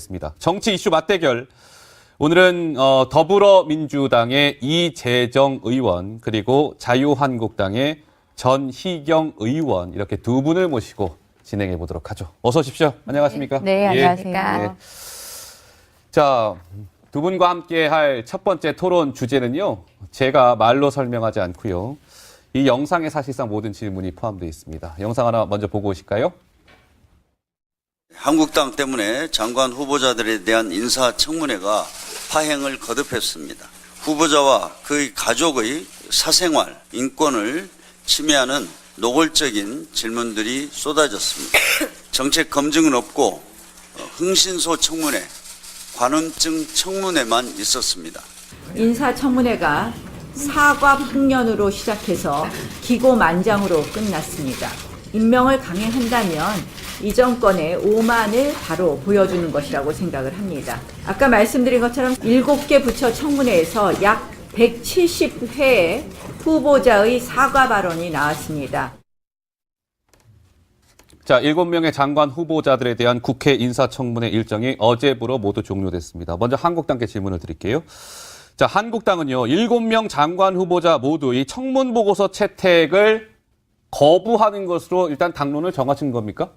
하겠습니다. 정치 이슈 맞대결. 오늘은 더불어민주당의 이재정 의원 그리고 자유한국당의 전희경 의원 이렇게 두 분을 모시고 진행해 보도록 하죠. 어서 오십시오. 안녕하십니까? 네, 안녕하십니까. 예. 자, 두 분과 함께 할 첫 번째 토론 주제는요. 제가 말로 설명하지 않고요. 이 영상에 사실상 모든 질문이 포함되어 있습니다. 영상 하나 먼저 보고 오실까요? 한국당 때문에 장관 후보자들에 대한 인사청문회가 파행을 거듭했습니다. 후보자와 그의 가족의 사생활, 인권을 침해하는 노골적인 질문들이 쏟아졌습니다. 정책 검증은 없고 흥신소 청문회, 관훈증 청문회만 있었습니다. 인사청문회가 사과 풍년으로 시작해서 기고만장으로 끝났습니다. 임명을 강행한다면 이 정권의 오만을 바로 보여주는 것이라고 생각을 합니다. 아까 말씀드린 것처럼 7개 부처 청문회에서 약 170회 후보자의 사과 발언이 나왔습니다. 자, 7명의 장관 후보자들에 대한 국회 인사청문회 일정이 어제부로 모두 종료됐습니다. 먼저 한국당께 질문을 드릴게요. 자, 한국당은요, 7명 장관 후보자 모두의 청문보고서 채택을 거부하는 것으로 일단 당론을 정하신 겁니까?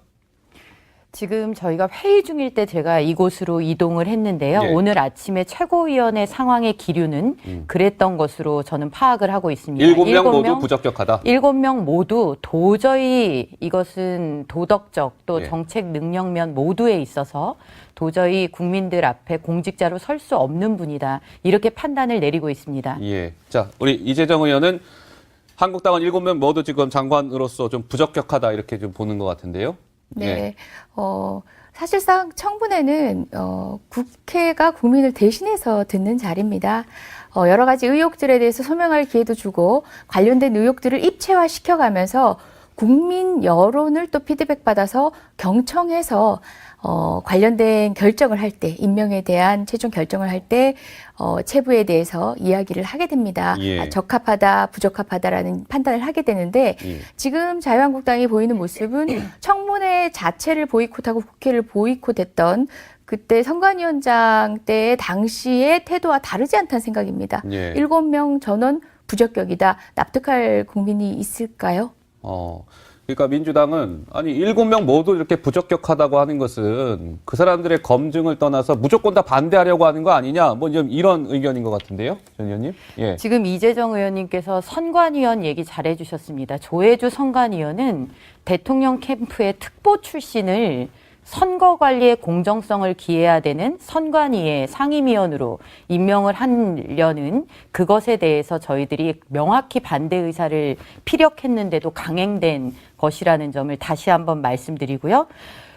지금 저희가 회의 중일 때 제가 이곳으로 이동을 했는데요. 예. 오늘 아침에 최고위원회 상황의 기류는 그랬던 것으로 저는 파악을 하고 있습니다. 7명 모두 부적격하다? 7명 모두 도저히 이것은 도덕적 또 예. 정책 능력면 모두에 있어서 도저히 국민들 앞에 공직자로 설 수 없는 분이다. 이렇게 판단을 내리고 있습니다. 예. 자, 우리 이재정 의원은 한국당은 7명 모두 지금 장관으로서 좀 부적격하다 이렇게 좀 보는 것 같은데요. 네. 예. 사실상 청문회는 국회가 국민을 대신해서 듣는 자리입니다. 여러 가지 의혹들에 대해서 소명할 기회도 주고 관련된 의혹들을 입체화 시켜가면서 국민 여론을 또 피드백 받아서 경청해서 관련된 결정을 할 때, 임명에 대한 최종 결정을 할 때 체부에 대해서 이야기를 하게 됩니다. 예. 적합하다, 부적합하다라는 판단을 하게 되는데 예. 지금 자유한국당이 보이는 모습은 청문회 자체를 보이콧하고 국회를 보이콧했던 그때 선관위원장 때 당시의 태도와 다르지 않다는 생각입니다. 예. 7명 전원 부적격이다. 납득할 국민이 있을까요? 그러니까 민주당은 아니 7명 모두 이렇게 부적격하다고 하는 것은 그 사람들의 검증을 떠나서 무조건 다 반대하려고 하는 거 아니냐? 뭐 좀 이런 의견인 것 같은데요, 전 의원님. 예. 지금 이재정 의원님께서 선관위원 얘기 잘해 주셨습니다. 조혜주 선관위원은 대통령 캠프의 특보 출신을 선거 관리의 공정성을 기해야 되는 선관위의 상임위원으로 임명을 하려는 그것에 대해서 저희들이 명확히 반대 의사를 피력했는데도 강행된 것이라는 점을 다시 한번 말씀드리고요.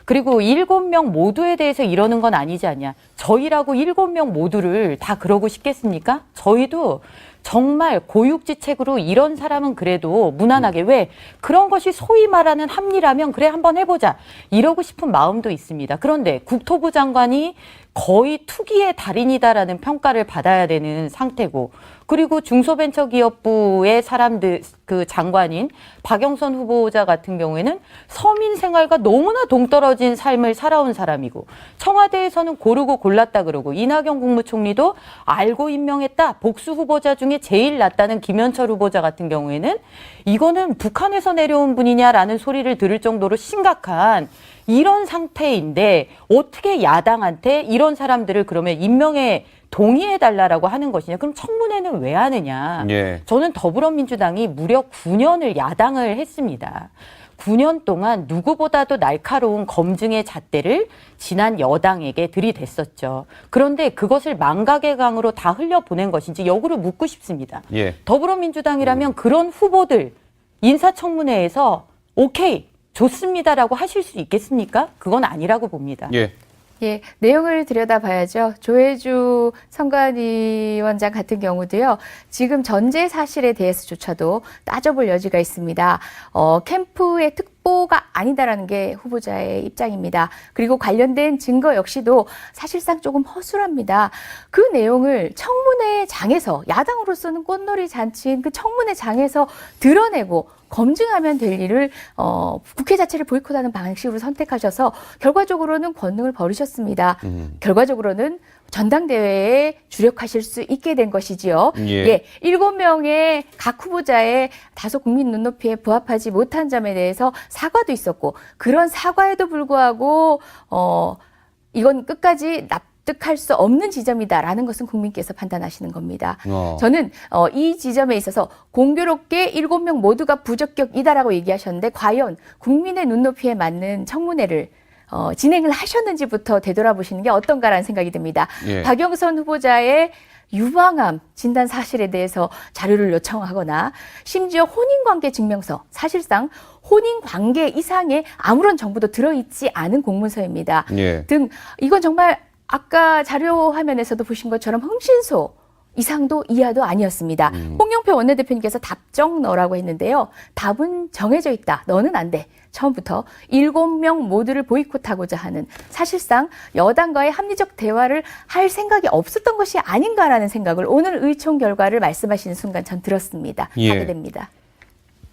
그리고 7명 모두에 대해서 이러는 건 아니지 않냐. 저희라고 7명 모두를 다 그러고 싶겠습니까? 저희도 정말 고육지책으로 이런 사람은 그래도 무난하게 왜 그런 것이 소위 말하는 합리라면 그래 한번 해보자 이러고 싶은 마음도 있습니다. 그런데 국토부 장관이 거의 투기의 달인이다라는 평가를 받아야 되는 상태고 그리고 중소벤처기업부의 사람들 그 장관인 박영선 후보자 같은 경우에는 서민 생활과 너무나 동떨어진 삶을 살아온 사람이고 청와대에서는 고르고 골랐다 그러고 이낙연 국무총리도 알고 임명했다. 복수 후보자 중에 제일 낫다는 김현철 후보자 같은 경우에는 이거는 북한에서 내려온 분이냐라는 소리를 들을 정도로 심각한 이런 상태인데 어떻게 야당한테 이런 사람들을 그러면 임명에 동의해달라고 하는 것이냐. 그럼 청문회는 왜 하느냐. 예. 저는 더불어민주당이 무려 9년을 야당을 했습니다. 9년 동안 누구보다도 날카로운 검증의 잣대를 지난 여당에게 들이댔었죠. 그런데 그것을 망각의 강으로 다 흘려보낸 것인지 역으로 묻고 싶습니다. 예. 더불어민주당이라면 그런 후보들 인사청문회에서 오케이 좋습니다라고 하실 수 있겠습니까? 그건 아니라고 봅니다. 예. 예, 내용을 들여다봐야죠. 조혜주 선관위원장 같은 경우도요, 지금 전제 사실에 대해서조차도 따져볼 여지가 있습니다. 캠프의 특보가 아니다라는 게 후보자의 입장입니다. 그리고 관련된 증거 역시도 사실상 조금 허술합니다. 그 내용을 청문회 장에서, 야당으로서는 꽃놀이 잔치인 그 청문회 장에서 드러내고 검증하면 될 일을 국회 자체를 보이콧하는 방식으로 선택하셔서 결과적으로는 권능을 버리셨습니다. 결과적으로는 전당대회에 주력하실 수 있게 된 것이지요. 예. 7명의 각 후보자의 다소 국민 눈높이에 부합하지 못한 점에 대해서 사과도 있었고, 그런 사과에도 불구하고 이건 끝까지 납득할 수 없는 지점이다라는 것은 국민께서 판단하시는 겁니다. 저는 이 지점에 있어서 공교롭게 7명 모두가 부적격이다라고 얘기하셨는데, 과연 국민의 눈높이에 맞는 청문회를 진행을 하셨는지부터 되돌아보시는 게 어떤가라는 생각이 듭니다. 예. 박영선 후보자의 유방암 진단 사실에 대해서 자료를 요청하거나, 심지어 혼인관계 증명서, 사실상 혼인관계 이상의 아무런 정보도 들어있지 않은 공문서입니다. 예. 등, 이건 정말 아까 자료 화면에서도 보신 것처럼 흥신소 이상도 이하도 아니었습니다. 홍영표 원내대표님께서 답정 너라고 했는데요. 답은 정해져 있다. 너는 안 돼. 처음부터 7명 모두를 보이콧하고자 하는, 사실상 여당과의 합리적 대화를 할 생각이 없었던 것이 아닌가라는 생각을 오늘 의총 결과를 말씀하시는 순간 전 들었습니다. 예. 하게 됩니다.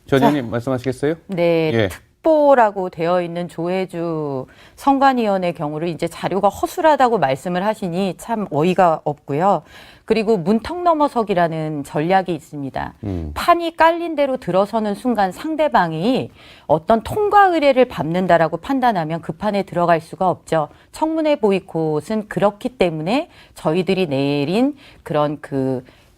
전 의원님 말씀하시겠어요? 네, 예. 특보라고 되어 있는 조혜주 선관위원의 경우를 이제 자료가 허술하다고 말씀을 하시니 참 어이가 없고요. 그리고 문턱 넘어서기라는 전략이 있습니다. 판이 깔린 대로 들어서는 순간 상대방이 어떤 통과 의례를 밟는다라고 판단하면 그 판에 들어갈 수가 없죠. 청문회 보이콧은 그렇기 때문에 저희들이 내린 그런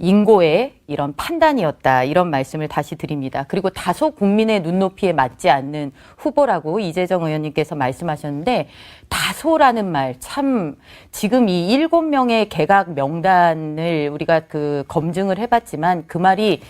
인고의 이런 판단이었다, 이런 말씀을 다시 드립니다. 그리고 다소 국민의 눈높이에 맞지 않는 후보라고 이재정 의원님께서 말씀하셨는데, 다소라는 말, 참 지금 이 7명의 개각 명단을 우리가 검증을 해봤지만 그 말이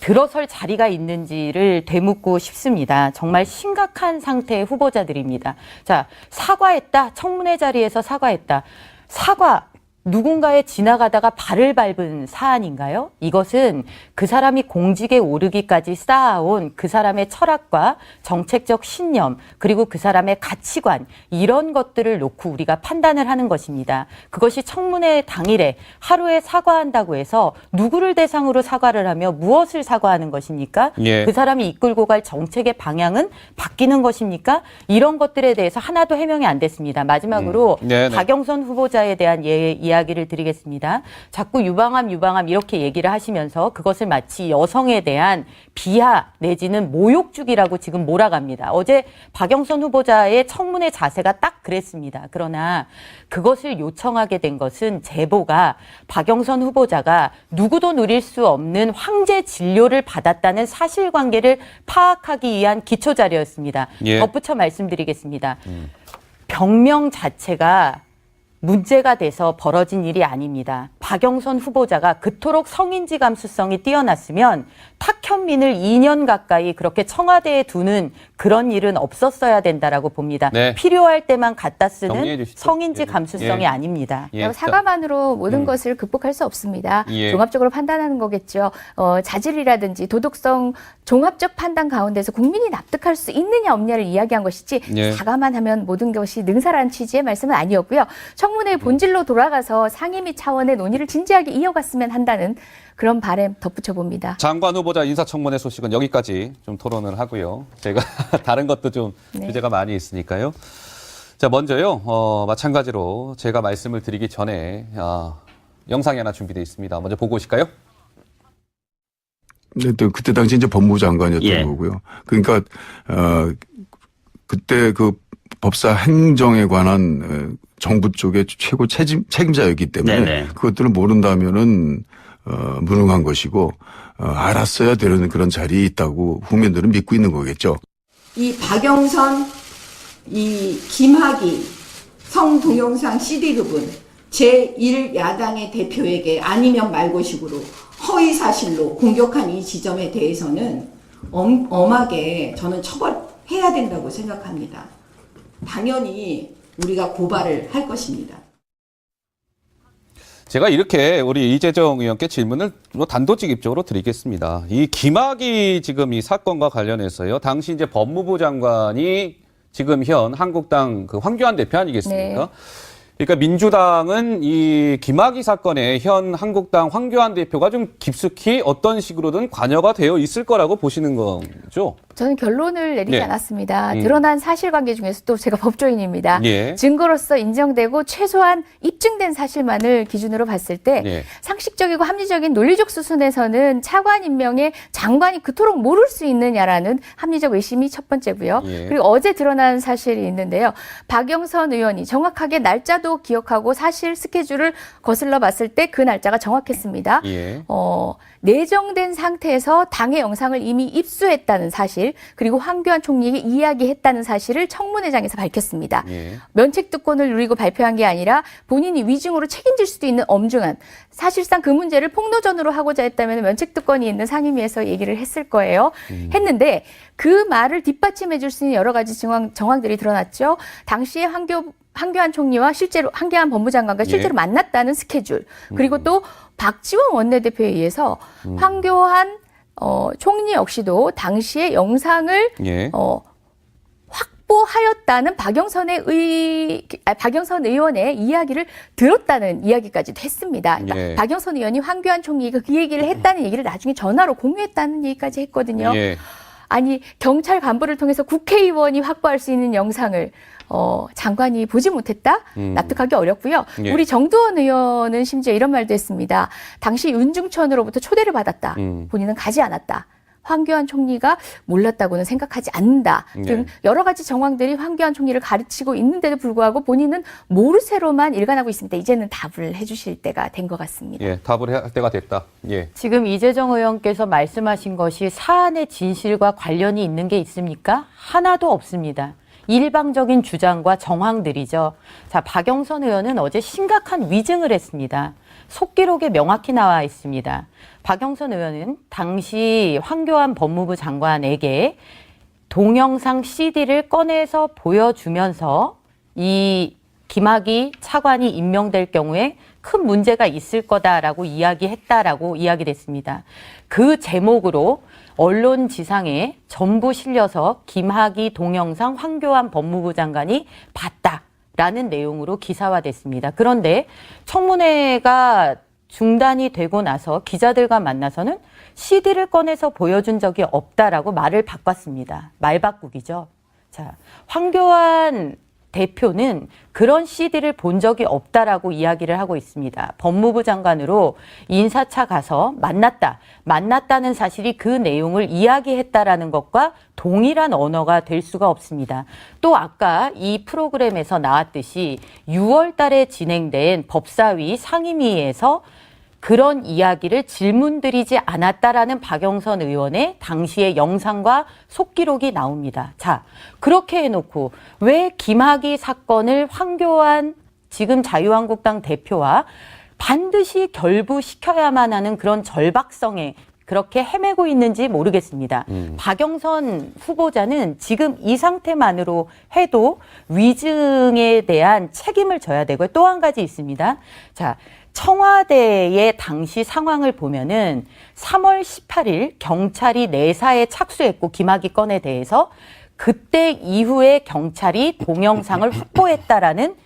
들어설 자리가 있는지를 되묻고 싶습니다. 정말 심각한 상태의 후보자들입니다. 자, 사과했다. 청문회 자리에서 사과했다. 사과. 누군가에 지나가다가 발을 밟은 사안인가요? 이것은 그 사람이 공직에 오르기까지 쌓아온 그 사람의 철학과 정책적 신념, 그리고 그 사람의 가치관, 이런 것들을 놓고 우리가 판단을 하는 것입니다. 그것이 청문회 당일에 하루에 사과한다고 해서 누구를 대상으로 사과를 하며 무엇을 사과하는 것입니까? 예. 그 사람이 이끌고 갈 정책의 방향은 바뀌는 것입니까? 이런 것들에 대해서 하나도 해명이 안 됐습니다. 마지막으로 박영선 후보자에 대한 이야기를 드리겠습니다. 자꾸 유방암 이렇게 얘기를 하시면서 그것을 마치 여성에 대한 비하 내지는 모욕주기라고 지금 몰아갑니다. 어제 박영선 후보자의 청문회 자세가 딱 그랬습니다. 그러나 그것을 요청하게 된 것은 제보가 박영선 후보자가 누구도 누릴 수 없는 황제 진료를 받았다는 사실관계를 파악하기 위한 기초자료였습니다. 예. 덧붙여 말씀드리겠습니다. 병명 자체가 문제가 돼서 벌어진 일이 아닙니다. 박영선 후보자가 그토록 성인지 감수성이 뛰어났으면 탁현민을 2년 가까이 그렇게 청와대에 두는 그런 일은 없었어야 된다라고 봅니다. 네. 필요할 때만 갖다 쓰는 주시죠. 성인지 감수성이 아닙니다. 사과만으로 모든 것을 극복할 수 없습니다. 종합적으로 판단하는 거겠죠. 자질이라든지 도덕성, 종합적 판단 가운데서 국민이 납득할 수 있느냐 없느냐를 이야기한 것이지, 사과만 하면 모든 것이 능사라는 취지의 말씀은 아니었고요. 청문회 본질로 돌아가서 상임위 차원의 논의를 진지하게 이어갔으면 한다는 그런 바람 덧붙여 봅니다. 장관 후보자 인사청문회 소식은 여기까지 좀 토론을 하고요. 제가 다른 것도 좀 주제가 많이 있으니까요. 자, 먼저요. 마찬가지로 제가 말씀을 드리기 전에 영상이 하나 준비되어 있습니다. 먼저 보고 오실까요? 네, 또 그때 당시 이제 법무부 장관이었던 거고요. 그러니까 그때 법사 행정에 관한 정부 쪽의 최고 책임자였기 때문에 그것들을 모른다면은 무능한 것이고 알았어야 되는 그런 자리에 있다고 국민들은 믿고 있는 거겠죠. 이 박영선, 이 김학의 성동영상 CD급은 제1야당의 대표에게 아니면 말고식으로 허위사실로 공격한 이 지점에 대해서는 엄하게 저는 처벌해야 된다고 생각합니다. 당연히 우리가 고발을 할 것입니다. 제가 이렇게 우리 이재정 의원께 질문을 단도직입적으로 드리겠습니다. 이 김학의 지금 이 사건과 관련해서요. 당시 이제 법무부 장관이 지금 현 한국당 황교안 대표 아니겠습니까? 그러니까 민주당은 이 김학의 사건에 현 한국당 황교안 대표가 좀 깊숙이 어떤 식으로든 관여가 되어 있을 거라고 보시는 거죠? 저는 결론을 내리지 네. 않았습니다. 드러난 사실관계 중에서 또 제가 법조인입니다. 예. 증거로서 인정되고 최소한 입증된 사실만을 기준으로 봤을 때 예. 상식적이고 합리적인 논리적 수순에서는 차관 임명에 장관이 그토록 모를 수 있느냐라는 합리적 의심이 첫 번째고요. 예. 그리고 어제 드러난 사실이 있는데요. 박영선 의원이 정확하게 날짜도 기억하고 사실 스케줄을 거슬러 봤을 때 그 날짜가 정확했습니다. 예. 내정된 상태에서 당의 영상을 이미 입수했다는 사실, 그리고 황교안 총리에게 이야기했다는 사실을 청문회장에서 밝혔습니다. 예. 면책특권을 누리고 발표한 게 아니라 본인이 위증으로 책임질 수도 있는 엄중한, 사실상 그 문제를 폭로전으로 하고자 했다면 면책특권이 있는 상임위에서 얘기를 했을 거예요. 했는데 그 말을 뒷받침해 줄 수 있는 여러 가지 정황들이 드러났죠. 당시에 황교안 총리와 실제로 황교안 법무장관과 실제로 예. 만났다는 스케줄, 그리고 또 박지원 원내대표에 의해서 황교안 총리 역시도 당시에 영상을 예. 확보하였다는 박영선 의원의 이야기를 들었다는 이야기까지도 했습니다. 그러니까 예. 박영선 의원이 황교안 총리가 그 얘기를 했다는 얘기를 나중에 전화로 공유했다는 얘기까지 했거든요. 예. 아니, 경찰 간부를 통해서 국회의원이 확보할 수 있는 영상을 장관이 보지 못했다? 납득하기 어렵고요. 예. 우리 정두원 의원은 심지어 이런 말도 했습니다. 당시 윤중천으로부터 초대를 받았다. 본인은 가지 않았다. 황교안 총리가 몰랐다고는 생각하지 않는다. 등 네. 여러 가지 정황들이 황교안 총리를 가르치고 있는데도 불구하고 본인은 모르쇠로만 일관하고 있습니다. 이제는 답을 해주실 때가 된 것 같습니다. 예. 답을 할 때가 됐다. 예. 지금 이재정 의원께서 말씀하신 것이 사안의 진실과 관련이 있는 게 있습니까? 하나도 없습니다. 일방적인 주장과 정황들이죠. 자, 박영선 의원은 어제 심각한 위증을 했습니다. 속기록에 명확히 나와 있습니다. 박영선 의원은 당시 황교안 법무부 장관에게 동영상 CD를 꺼내서 보여주면서 이 김학의 차관이 임명될 경우에 큰 문제가 있을 거다라고 이야기했다라고 이야기됐습니다. 그 제목으로 언론 지상에 전부 실려서 김학의 동영상 황교안 법무부 장관이 봤다라는 내용으로 기사화됐습니다. 그런데 청문회가 중단이 되고 나서 기자들과 만나서는 CD를 꺼내서 보여준 적이 없다라고 말을 바꿨습니다. 말 바꾸기죠. 자, 황교안 대표는 그런 CD를 본 적이 없다라고 이야기를 하고 있습니다. 법무부 장관으로 인사차 가서 만났다는 사실이 그 내용을 이야기했다라는 것과 동일한 언어가 될 수가 없습니다. 또 아까 이 프로그램에서 나왔듯이 6월 달에 진행된 법사위 상임위에서 그런 이야기를 질문드리지 않았다라는 박영선 의원의 당시의 영상과 속기록이 나옵니다. 자, 그렇게 해놓고 왜 김학의 사건을 황교안 지금 자유한국당 대표와 반드시 결부시켜야만 하는 그런 절박성에 그렇게 헤매고 있는지 모르겠습니다. 박영선 후보자는 지금 이 상태만으로 해도 위증에 대한 책임을 져야 되고요. 또 한 가지 있습니다. 자, 청와대의 당시 상황을 보면은 3월 18일 경찰이 내사에 착수했고 김학의 건에 대해서 그때 이후에 경찰이 동영상을 확보했다라는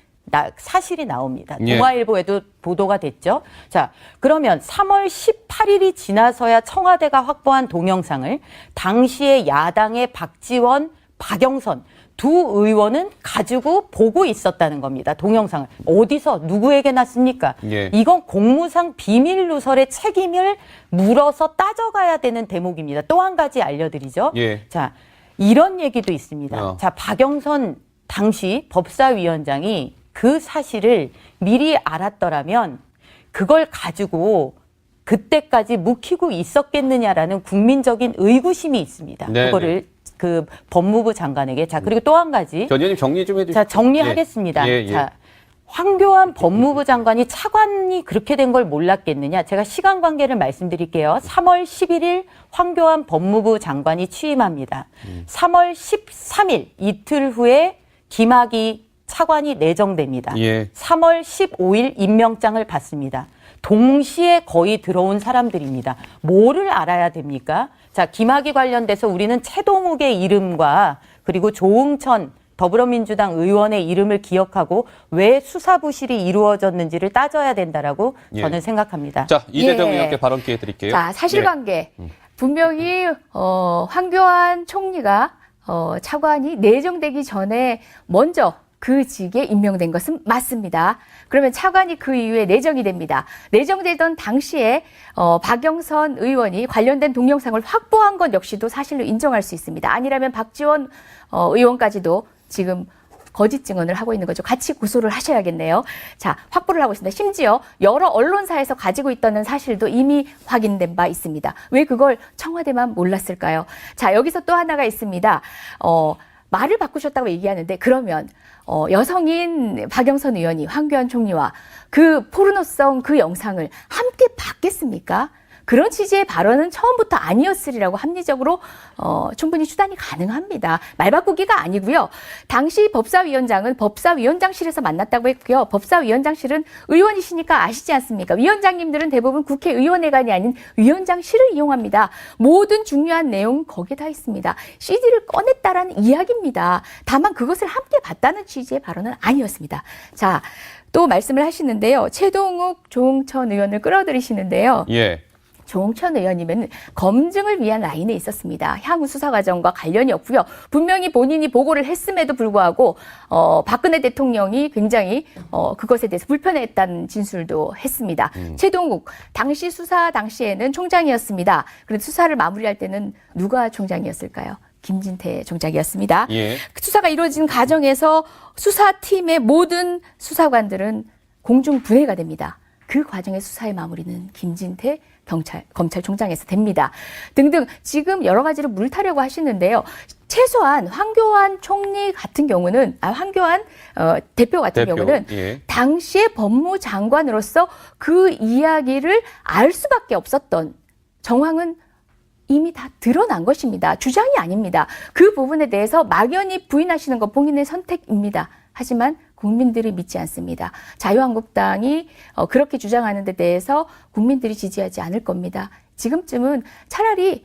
사실이 나옵니다. 예. 동아일보에도 보도가 됐죠. 자, 그러면 3월 18일이 지나서야 청와대가 확보한 동영상을 당시에 야당의 박지원, 박영선 두 의원은 가지고 보고 있었다는 겁니다. 동영상을. 어디서 누구에게 났습니까? 예. 이건 공무상 비밀 누설의 책임을 물어서 따져가야 되는 대목입니다. 또 한 가지 알려드리죠. 예. 자, 이런 얘기도 있습니다. 자, 박영선 당시 법사위원장이 그 사실을 미리 알았더라면 그걸 가지고 그때까지 묵히고 있었겠느냐라는 국민적인 의구심이 있습니다. 네, 그거를 그 법무부 장관에게. 자, 그리고 또 한 가지. 전 의원님 정리 좀 해주시죠. 자, 정리하겠습니다. 예, 예. 자, 황교안 법무부 장관이 차관이 그렇게 된 걸 몰랐겠느냐. 제가 시간 관계를 말씀드릴게요. 3월 11일 황교안 법무부 장관이 취임합니다. 3월 13일 이틀 후에 김학의 차관이 내정됩니다. 예. 3월 15일 임명장을 받습니다. 동시에 거의 들어온 사람들입니다. 뭐를 알아야 됩니까? 자, 김학의 관련돼서 우리는 최동욱의 이름과 그리고 조응천 더불어민주당 의원의 이름을 기억하고 왜 수사 부실이 이루어졌는지를 따져야 된다라고 예. 저는 생각합니다. 자, 이재정 예. 의원께 발언 기회 드릴게요. 자, 사실관계. 분명히 황교안 총리가 차관이 내정되기 전에 먼저 그 직에 임명된 것은 맞습니다. 그러면 차관이 그 이후에 내정이 됩니다. 내정되던 당시에 박영선 의원이 관련된 동영상을 확보한 것 역시도 사실로 인정할 수 있습니다. 아니라면 박지원 의원까지도 지금 거짓 증언을 하고 있는 거죠. 같이 고소를 하셔야겠네요. 자, 확보를 하고 있습니다. 심지어 여러 언론사에서 가지고 있다는 사실도 이미 확인된 바 있습니다. 왜 그걸 청와대만 몰랐을까요? 자, 여기서 또 하나가 있습니다. 말을 바꾸셨다고 얘기하는데 그러면 여성인 박영선 의원이 황교안 총리와 그 포르노성 그 영상을 함께 봤겠습니까? 그런 취지의 발언은 처음부터 아니었으리라고 합리적으로 충분히 추단이 가능합니다. 말 바꾸기가 아니고요. 당시 법사위원장은 법사위원장실에서 만났다고 했고요. 법사위원장실은 의원이시니까 아시지 않습니까? 위원장님들은 대부분 국회의원회관이 아닌 위원장실을 이용합니다. 모든 중요한 내용 거기에 다 있습니다. CD를 꺼냈다라는 이야기입니다. 다만 그것을 함께 봤다는 취지의 발언은 아니었습니다. 자, 또 말씀을 하시는데요. 최동욱, 조응천 의원을 끌어들이시는데요. 예. 조응천 의원님은 검증을 위한 라인에 있었습니다. 향후 수사 과정과 관련이 없고요. 분명히 본인이 보고를 했음에도 불구하고 박근혜 대통령이 굉장히 그것에 대해서 불편했다는 진술도 했습니다. 최동욱 당시 수사 당시에는 총장이었습니다. 그런데 수사를 마무리할 때는 누가 총장이었을까요? 김진태 총장이었습니다. 예. 수사가 이루어진 과정에서 수사팀의 모든 수사관들은 공중 분해가 됩니다. 그 과정의 수사의 마무리는 김진태 검찰총장에서 됩니다. 등등 지금 여러 가지로 물을 타려고 하시는데요. 최소한 황교안 총리 같은 경우는 황교안 대표 같은 경우는 예. 당시의 법무장관으로서 그 이야기를 알 수밖에 없었던 정황은 이미 다 드러난 것입니다. 주장이 아닙니다. 그 부분에 대해서 막연히 부인하시는 것 본인의 선택입니다. 하지만 국민들이 믿지 않습니다. 자유한국당이 그렇게 주장하는 데 대해서 국민들이 지지하지 않을 겁니다. 지금쯤은 차라리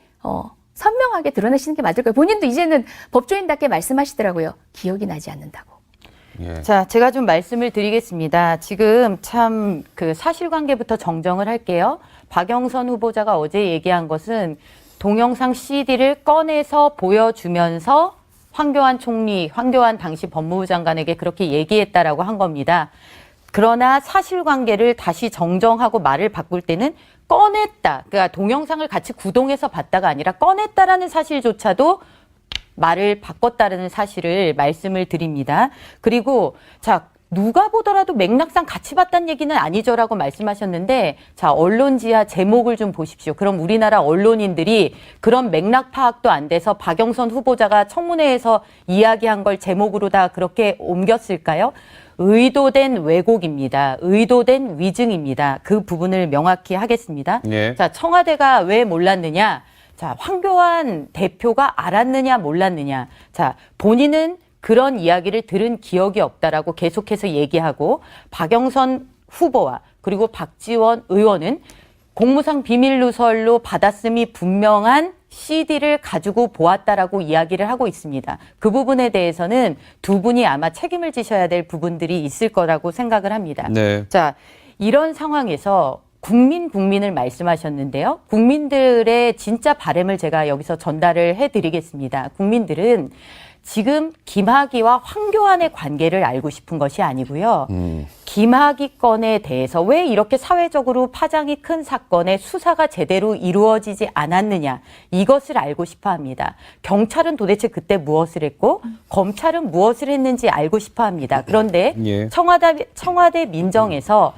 선명하게 드러내시는 게 맞을 거예요. 본인도 이제는 법조인답게 말씀하시더라고요. 기억이 나지 않는다고. 예. 자, 제가 좀 말씀을 드리겠습니다. 지금 참 그 사실관계부터 정정을 할게요. 박영선 후보자가 어제 얘기한 것은 동영상 CD를 꺼내서 보여주면서 황교안 총리, 황교안 당시 법무부 장관에게 그렇게 얘기했다라고 한 겁니다. 그러나 사실관계를 다시 정정하고 말을 바꿀 때는 꺼냈다. 그러니까 동영상을 같이 구동해서 봤다가 아니라 꺼냈다라는 사실조차도 말을 바꿨다라는 사실을 말씀을 드립니다. 그리고 자, 누가 보더라도 맥락상 같이 봤다는 얘기는 아니죠라고 말씀하셨는데 자, 언론 지하 제목을 좀 보십시오. 그럼 우리나라 언론인들이 그런 맥락 파악도 안 돼서 박영선 후보자가 청문회에서 이야기한 걸 제목으로 다 그렇게 옮겼을까요? 의도된 왜곡입니다. 의도된 위증입니다. 그 부분을 명확히 하겠습니다. 예. 자, 청와대가 왜 몰랐느냐? 자, 황교안 대표가 알았느냐 몰랐느냐? 자, 본인은 그런 이야기를 들은 기억이 없다라고 계속해서 얘기하고 박영선 후보와 그리고 박지원 의원은 공무상 비밀 누설로 받았음이 분명한 CD를 가지고 보았다라고 이야기를 하고 있습니다. 그 부분에 대해서는 두 분이 아마 책임을 지셔야 될 부분들이 있을 거라고 생각을 합니다. 네. 자, 이런 상황에서 국민을 말씀하셨는데요. 국민들의 진짜 바람을 제가 여기서 전달을 해드리겠습니다. 국민들은 지금 김학의와 황교안의 관계를 알고 싶은 것이 아니고요. 김학의 건에 대해서 왜 이렇게 사회적으로 파장이 큰 사건의 수사가 제대로 이루어지지 않았느냐. 이것을 알고 싶어 합니다. 경찰은 도대체 그때 무엇을 했고 검찰은 무엇을 했는지 알고 싶어 합니다. 그런데 예. 청와대 민정에서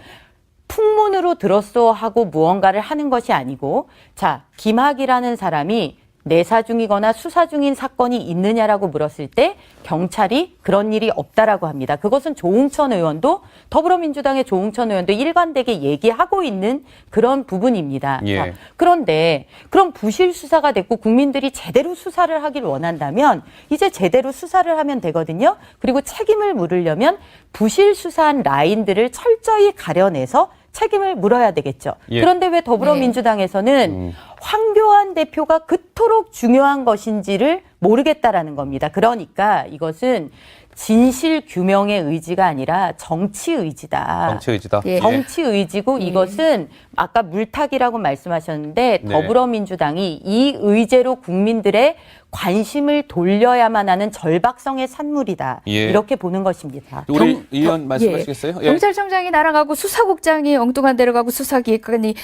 풍문으로 들었어 하고 무언가를 하는 것이 아니고 자, 김학의라는 사람이 내사 중이거나 수사 중인 사건이 있느냐라고 물었을 때 경찰이 그런 일이 없다라고 합니다. 그것은 조응천 의원도 더불어민주당의 조응천 의원도 일관되게 얘기하고 있는 그런 부분입니다. 예. 자, 그런데 그럼 부실 수사가 됐고 국민들이 제대로 수사를 하길 원한다면 이제 제대로 수사를 하면 되거든요. 그리고 책임을 물으려면 부실 수사한 라인들을 철저히 가려내서 책임을 물어야 되겠죠. 예. 그런데 왜 더불어민주당에서는 황교안 대표가 그토록 중요한 것인지를 모르겠다라는 겁니다. 그러니까 이것은 진실 규명의 의지가 아니라 정치 의지다. 정치 의지다. 예. 정치 의지고 이것은 아까 물타기라고 말씀하셨는데 네. 더불어민주당이 이 의제로 국민들의 관심을 돌려야만 하는 절박성의 산물이다. 예. 이렇게 보는 것입니다. 우리 의원 말씀하시겠어요? 예. 경찰청장이 날아가고 수사국장이 엉뚱한 데로 가고 수사기획관이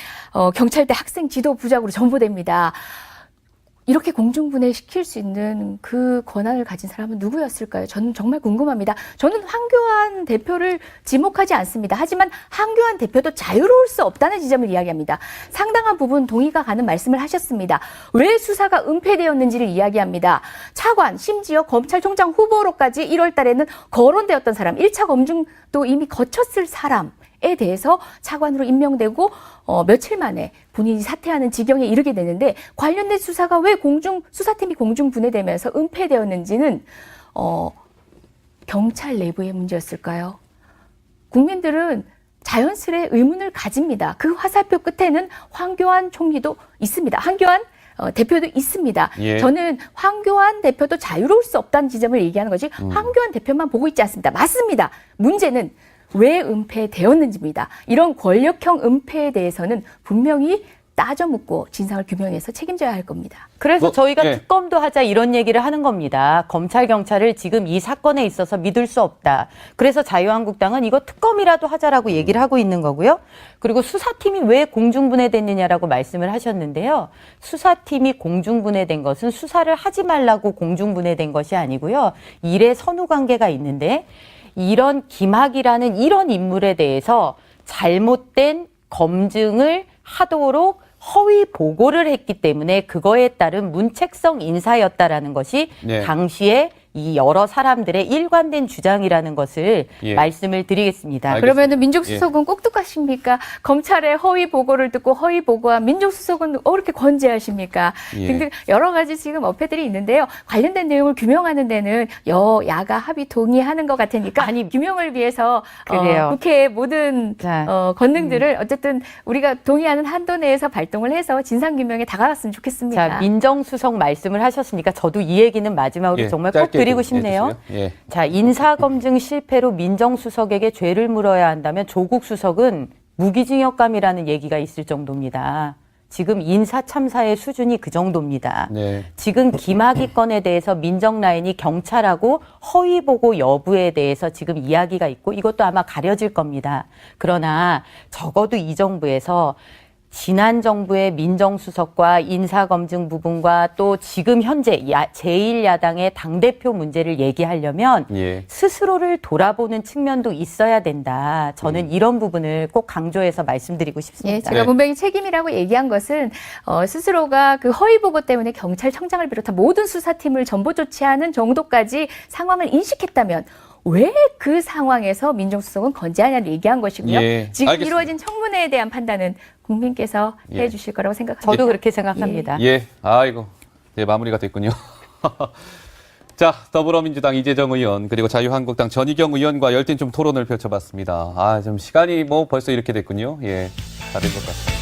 경찰대 학생 지도 부장으로 전보됩니다. 이렇게 공중분해시킬 수 있는 그 권한을 가진 사람은 누구였을까요? 저는 정말 궁금합니다. 저는 황교안 대표를 지목하지 않습니다. 하지만 황교안 대표도 자유로울 수 없다는 지점을 이야기합니다. 상당한 부분 동의가 가는 말씀을 하셨습니다. 왜 수사가 은폐되었는지를 이야기합니다. 차관, 심지어 검찰총장 후보로까지 1월 달에는 거론되었던 사람, 1차 검증도 이미 거쳤을 사람에 대해서 차관으로 임명되고 며칠 만에 본인이 사퇴하는 지경에 이르게 되는데 관련된 수사가 왜 수사팀이 공중 분해되면서 은폐되었는지는 경찰 내부의 문제였을까요? 국민들은 자연스레 의문을 가집니다. 그 화살표 끝에는 황교안 총리도 있습니다. 황교안 대표도 있습니다. 예. 저는 황교안 대표도 자유로울 수 없다는 지점을 얘기하는 거지 황교안 대표만 보고 있지 않습니다. 맞습니다. 문제는 왜 은폐되었는지입니다. 이런 권력형 은폐에 대해서는 분명히 따져 묻고 진상을 규명해서 책임져야 할 겁니다. 그래서 저희가 예. 특검도 하자 이런 얘기를 하는 겁니다. 검찰, 경찰을 지금 이 사건에 있어서 믿을 수 없다. 그래서 자유한국당은 이거 특검이라도 하자라고 얘기를 하고 있는 거고요. 그리고 수사팀이 왜 공중분해됐느냐라고 말씀을 하셨는데요. 수사팀이 공중분해된 것은 수사를 하지 말라고 공중분해된 것이 아니고요. 일의 선후관계가 있는데 이런 김학이라는 이런 인물에 대해서 잘못된 검증을 하도록 허위 보고를 했기 때문에 그거에 따른 문책성 인사였다라는 것이 네. 당시에 이 여러 사람들의 일관된 주장이라는 것을 예. 말씀을 드리겠습니다. 알겠습니다. 그러면 민족수석은 꼭똑하십니까? 검찰의 허위 보고를 듣고 허위 보고한 민족수석은 어떻게 건재하십니까? 예. 등등 여러 가지 지금 어폐들이 있는데요. 관련된 내용을 규명하는 데는 여야가 합의 동의하는 것 같으니까 아니, 규명을 위해서 그래요. 국회의 모든 자, 권능들을 어쨌든 우리가 동의하는 한도 내에서 발동을 해서 진상규명에 다가갔으면 좋겠습니다. 자, 민정수석 말씀을 하셨으니까 저도 이 얘기는 마지막으로 예, 정말 꼭 짧게 드리고 좀 싶네요. 해주세요. 예. 자, 인사검증 실패로 민정수석에게 죄를 물어야 한다면 조국 수석은 무기징역감이라는 얘기가 있을 정도입니다. 지금 인사참사의 수준이 그 정도입니다. 네. 지금 김학의 건에 대해서 민정라인이 경찰하고 허위보고 여부에 대해서 지금 이야기가 있고 이것도 아마 가려질 겁니다. 그러나 적어도 이 정부에서 지난 정부의 민정수석과 인사검증 부분과 또 지금 현재 제1야당의 당대표 문제를 얘기하려면 예. 스스로를 돌아보는 측면도 있어야 된다. 저는 이런 부분을 꼭 강조해서 말씀드리고 싶습니다. 예, 제가 네. 분명히 책임이라고 얘기한 것은 스스로가 그 허위 보고 때문에 경찰청장을 비롯한 모든 수사팀을 전보 조치하는 정도까지 상황을 인식했다면 왜 그 상황에서 민정수석은 건재하냐를 얘기한 것이고요. 예, 지금 알겠습니다. 이루어진 청문회에 대한 판단은 국민께서 예. 해주실 거라고 생각합니다. 저도 그렇게 생각합니다. 예. 아이고. 네, 마무리가 됐군요. 자, 더불어민주당 이재정 의원 그리고 자유한국당 전희경 의원과 열띤 좀 토론을 펼쳐봤습니다. 좀 시간이 벌써 이렇게 됐군요. 예. 다 된 것 같습니다.